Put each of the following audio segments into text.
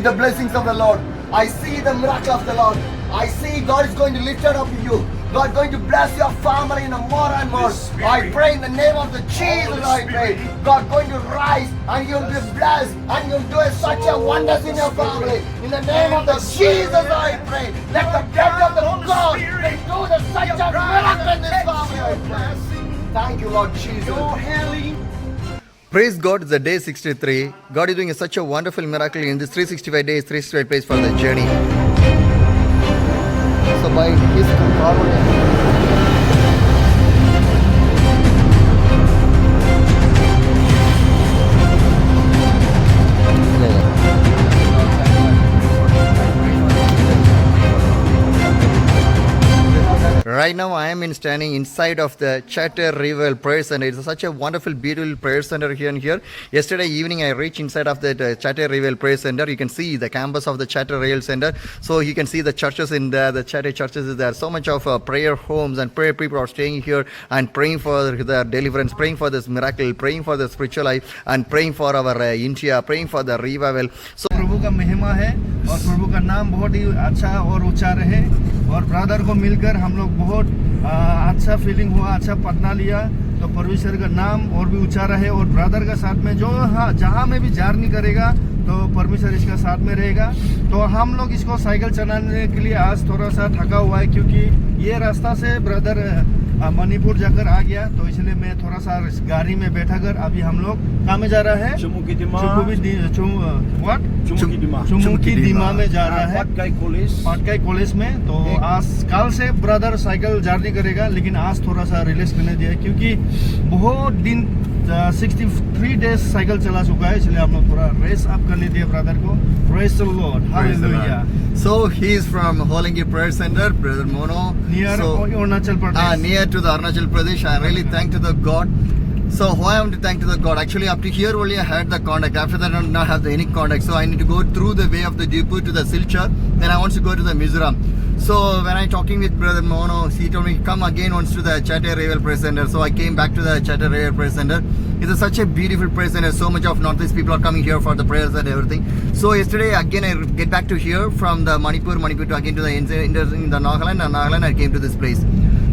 the blessings of the Lord. I see the miracle of the Lord. I see God is going to lift it up in you. God is going to bless your family in a more and more. I pray in the name of the Jesus, I pray. God is going to rise and you will be blessed and you will do such a wonders in your family. In the name of the Jesus, I pray. Let the breath of the God do such a miracle in this family, I pray. Thank you, Lord Jesus. Praise God, it's the day 63. God is doing such a wonderful miracle in this 365 days, 365 days for the journey. So by His power, right now I am standing inside of the Chathe Revival Prayer Center. It's such a wonderful, beautiful prayer center here and here. Yesterday evening I reached inside of the Chathe Revival Prayer Center. You can see the campus of the Chathe Revival Center. So you can see the churches in there, the Chathe churches is there. So much of prayer homes and prayer people are staying here and praying for the deliverance, praying for this miracle, praying for the spiritual life and praying for our India, praying for the revival. So प्रभु का महिमा है और प्रभु का नाम बहुत ही अच्छा और ऊंचा रहे और ब्रदर को मिलकर हम लोग बहुत अच्छा फीलिंग हुआ, अच्छा पढ़ना लिया तो परमेश्वर का नाम और भी ऊंचा रहे और ब्रदर का साथ में जो जहाँ में भी जर्नी करेगा तो परमेश्वर इसका साथ में रहेगा। तो हम लोग इसको साइकिल चलाने के लिए आज थोड़ा सा थका हुआ है क्योंकि ये रास्ता से ब्रदर मणिपुर जाकर आ गया तो इसलिए मैं थोड़ा सा गाड़ी में बैठा कर अभी हम लोग कहाँ में जा रहा है चुमुकी दिमा में जा रहा है पाटकाई कॉलेज में। तो आज कल से ब्रदर साइकिल जर्नी करेगा लेकिन आज थोड़ा सा रिलैक्स करने दिया क्योंकि बहुत दिन 63 डेज साइकिल चला चुका है इसलिए हम लोग थोड़ा रेस अप करने दिया ब्रदर को। Praise the Lord, hallelujah. So he is from Holingi Prayer Center, Brother Mono. Near Arunachal Pradesh. Near to the Arunachal Pradesh. I really thank to the God. So why I want to thank to the God. Actually up to here only I had the contact. After that I did not have any contact. So I need to go through the way of the Jaipur to the Silchar. Then I want to go to the Mizoram. So when I talking with Brother Mono, he told me come again once to the Chathe Revival Prayer Center. So I came back to the Chathe Revival Prayer Center. It's such a beautiful prayer center. So much of Northeast people are coming here for the prayers and everything. So yesterday again I get back to here from the Manipur to again to the in the Nagaland and Nagaland I came to this place.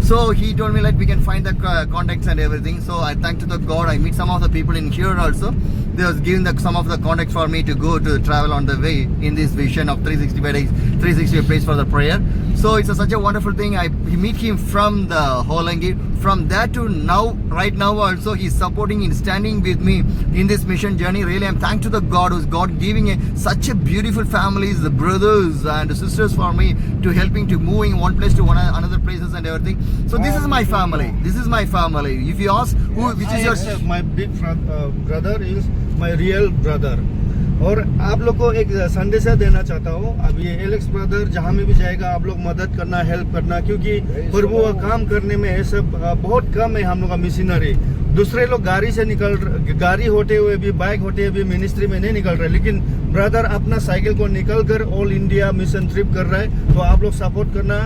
So he told me like we can find the contacts and everything. So I thank to the God. I meet some of the people in here also. They was giving some of the contacts for me to go to travel on the way in this vision of 365 days, 365 days for the prayer. So it's such a wonderful thing. I meet him from the Holangi. From that to now, right now also he's supporting and standing with me in this mission journey. Really I'm thankful to the God who's God giving such a beautiful families, the brothers and the sisters for me to helping to moving one place to another places and everything. So this is my family. This is my family. If you ask who, which is your my big brother is my real brother. और आप लोग को एक संदेश देना चाहता हूँ। अब ये एलेक्स ब्रदर जहाँ में भी जाएगा आप लोग मदद करना, हेल्प करना क्योंकि प्रभु का काम करने में ऐसा बहुत कम है हम लोग का मिशनरी। दूसरे लोग गाड़ी होते हुए भी बाइक होते हुए भी मिनिस्ट्री में नहीं निकल रहे लेकिन ब्रदर अपना साइकिल को निकल कर ऑल इंडिया मिशन ट्रिप कर रहा है। तो आप लोग सपोर्ट करना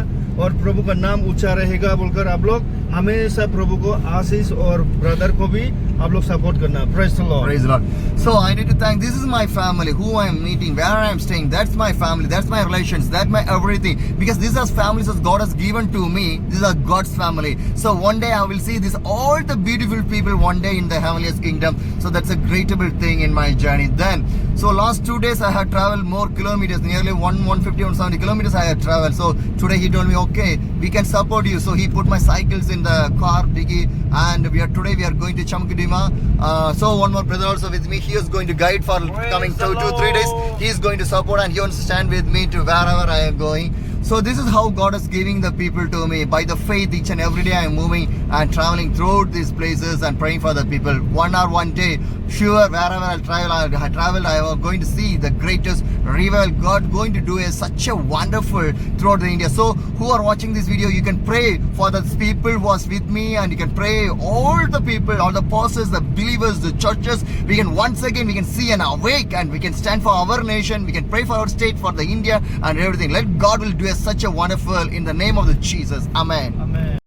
और प्रभु का नाम ऊंचा रहेगा बोलकर आप लोग हमेशा प्रभु को आशीष और ब्रदर को भी आप लोग सपोर्ट करना। Praise the Lord. Praise the Lord. So I need to thank, this is my family, who I am meeting, where I am staying. That's my family, that's my relations, that's my everything. Because these are families that God has given to me. These are God's family. So one day I will see this, all the beautiful people one day in the heavenliest kingdom. So that's a greatable thing in my journey. Then, so last 2 days I have traveled more kilometers, nearly 150 or 170 kilometers I have traveled. So today he told me, okay, we can support you. So he put my cycles in the car diggy and today we are going to Chamkudima. So one more brother also with me. He is going to guide for coming 2-3 days. He is going to support and he wants to stand with me to wherever I am going. So this is how God is giving the people to me. By the faith, each and every day I am moving and traveling throughout these places and praying for the people. One day, sure, wherever I travel, I am going to see the greatest revival God going to do is such a wonderful throughout the India. So who are watching this video, you can pray for the people who was with me and you can pray all the people, all the pastors, the believers, the churches. We can once again, we can see and awake and we can stand for our nation. We can pray for our state, for the India and everything. Let God will do such a wonderful in the name of the Jesus. Amen. Amen.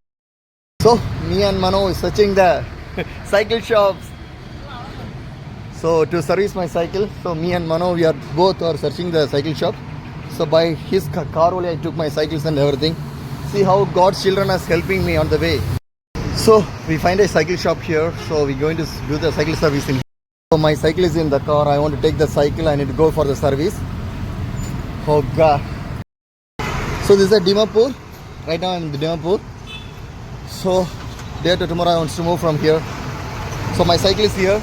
So me and Mano is searching the cycle shops. So to service my cycle, so me and Mano, we are both are searching the cycle shop. So by his car only I took my cycles and everything. See how God's children are helping me on the way. So we find a cycle shop here. So we're going to do the cycle servicing. So my cycle is in the car. I want to take the cycle. I need to go for the service. Oh God. So this is at Dimapur. Right now I'm in Dimapur. So day after tomorrow I want to move from here. So my cycle is here.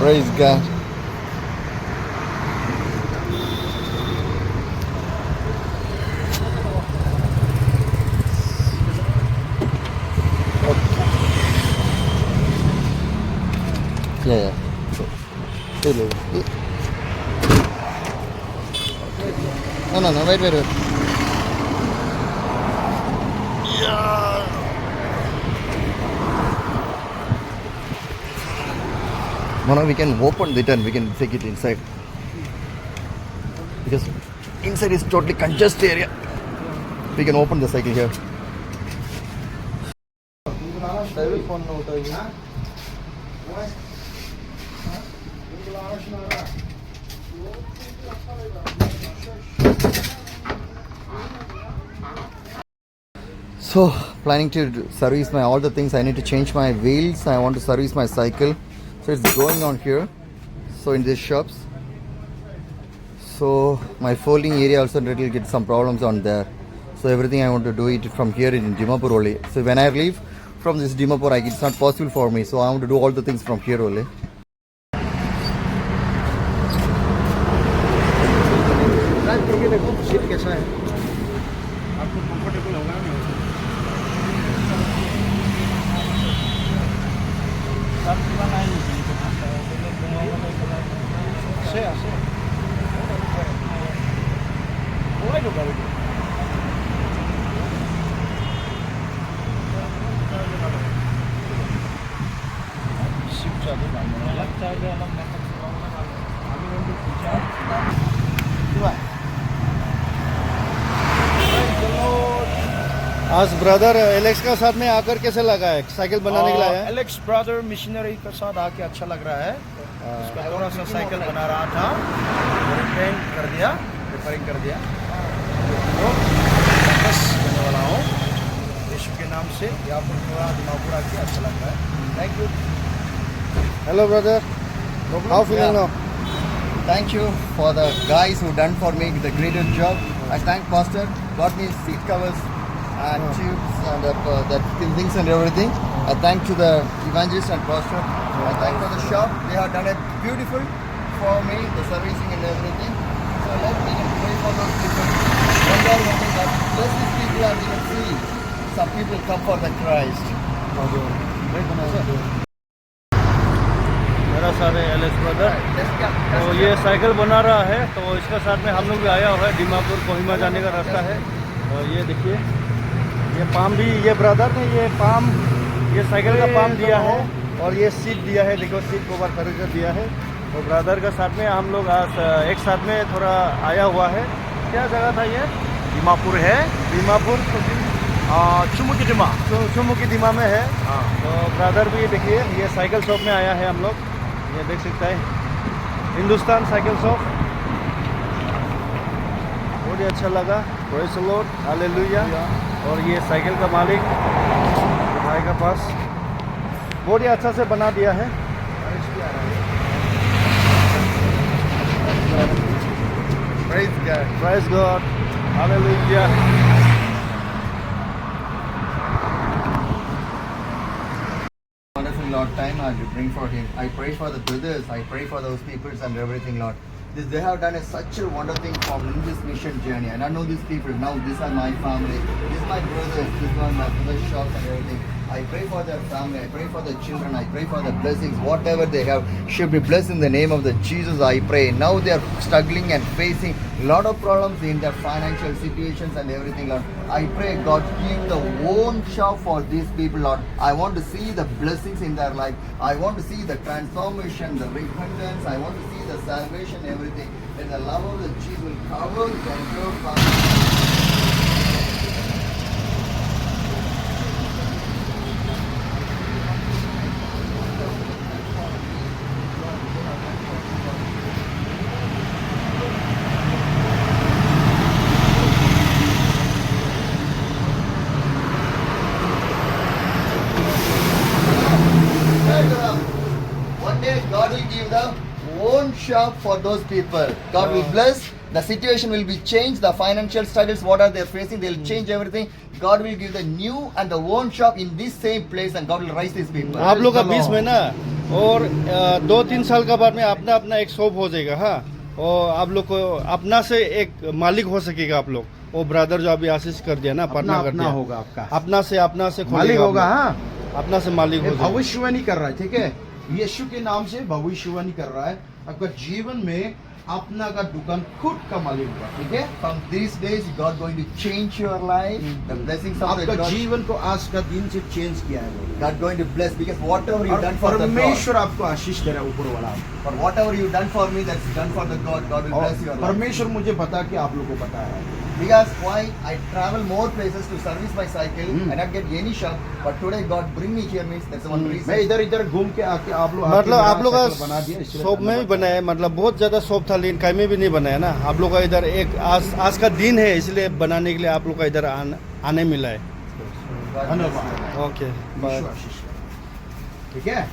Praise God. Yeah. No, wait. Yeah. Now we can open the tent, we can take it inside. Because inside is totally congested area. We can open the cycle here. So planning to service my all the things. I need to change my wheels. I want to service my cycle. So it's going on here. So in these shops. So my folding area also will get some problems on there. So everything I want to do it from here in Dimapur only. So when I leave from this Dimapur, it's not possible for me. So I want to do all the things from here only. Seat कैसा है आपको comfortable होगा नहीं सब बना ही से वो है जो गाड़ी शिफ्ट चालू करना अलग चाहिए अलग आगे वाली पूरा आज ब्रदर एलेक्स का साथ में आकर कैसे लगा है साइकिल बनाने के लिए आया है एलेक्स ब्रदर मिशनरी के साथ आके अच्छा लग रहा है उसका थोड़ा सा साइकिल बना रहा था रिपेयरिंग कर दिया तो बस करने वाला हूँ यीशु के नाम से यहाँ पर थोड़ा दिमाग आके अच्छा लग रहा है thank you hello brother how feeling now Thank you for the guys who done for me the greatest job. I thank Pastor, got me seat covers and tubes and that things and everything. I thank to the evangelist and pastor. I thank for the shop. They have done it beautiful for me, the servicing and everything. So let me pray for those people. One day one day God bless these people and we can see some people come for the Christ. मेरा सारे Alex brother तो ये cycle बना रहा है तो इसके साथ में हम लोग भी आया हुआ है दीमापुर कोहिमा जाने का रास्ता है और ये देखिए ये पाम भी ये ब्रदर ने ये साइकिल का पाम दिया है और ये सीट दिया है देखो सीट कवर खरीद कर दिया है तो ब्रदर के साथ में हम लोग आज एक साथ में थोड़ा आया हुआ है क्या जगह था ये दीमापुर है दीमापुर चुमुकी दिमा में है तो ब्रदर भी देखिए ये साइकिल शॉप में आया है हम लोग ये देख सकते हैं हिंदुस्तान साइकिल शॉप बहुत ही अच्छा लगा प्रेज़ द लॉर्ड हालेलुया और ये साइकिल का मालिक भाई का पास बहुत ही अच्छा से बना दिया है Praise God hallelujah Lord, time as you bring for him. I pray for the brothers. I pray for those people and everything, Lord. They have done such a wonderful thing for me in this mission journey. And I know these people now. These are my family. These are my brothers. These are my brother's shop and everything. I pray for their family. I pray for the children. I pray for the blessings. Whatever they have should be blessed in the name of the Jesus. I pray. Now they are struggling and facing a lot of problems in their financial situations and everything, Lord. I pray God give the own shop for these people, Lord. I want to see the blessings in their life. I want to see the transformation, the repentance. I want to see the salvation, everything. And the love of the Jesus will cover the entire family. God will give the own shop for those people. God will bless. The situation will be changed. The financial struggles, what are they facing, they'll change everything. God will give the new and the own shop in this same place, and God will raise these people. आप लोग का 20 में ना, और 2-3 साल का बाद में अपना अपना एक शॉप हो जाएगा। हाँ, और आप लोग को अपना से एक मालिक हो सकेगा। आप लोग वो ब्रदर जो अभी आशीष कर दिया ना, पार्टनर कर दिया, होगा आपका, अपना से मालिक खोलेगा होगा। आप हाँ, लोग। अपना से मालिक हो जाएगा। भविष्यवाणी कर रहा है, ठीक है, यीशु के नाम से भविष्यवाणी कर रहा है। आपका जीवन में अपना का दुकान खुद का मालिक होगा, ठीक है। From these days, God going to change your life. The blessings of आपका God. जीवन को आज का दिन से चेंज किया है। God going to bless because whatever you और done for the God, परमेश्वर आपको आशीष दे रहा है, ऊपर वाला। for whatever you done for me, that's done for the God. God will और bless your life. परमेश्वर मुझे पता कि आप लोगों को पता है। Because why I travel more places to service my cycle, I not get any shop, but today God bring me here means that's one reason. मैं इधर इधर घूम के आके आप लोग मतलब आप लोग साइकिल बना दिया, का इसलिए शॉप में भी धन्यवाद। बनाया, मतलब बहुत ज्यादा शॉप था लेकिन कहीं में भी नहीं बनाया ना। आप लोग का इधर एक आज का दिन है, इसलिए बनाने के लिए आप लोग का इधर आने मिला है। God bless you. धन्यवाद। ओके, यीशु आशीष करे। ठीक है।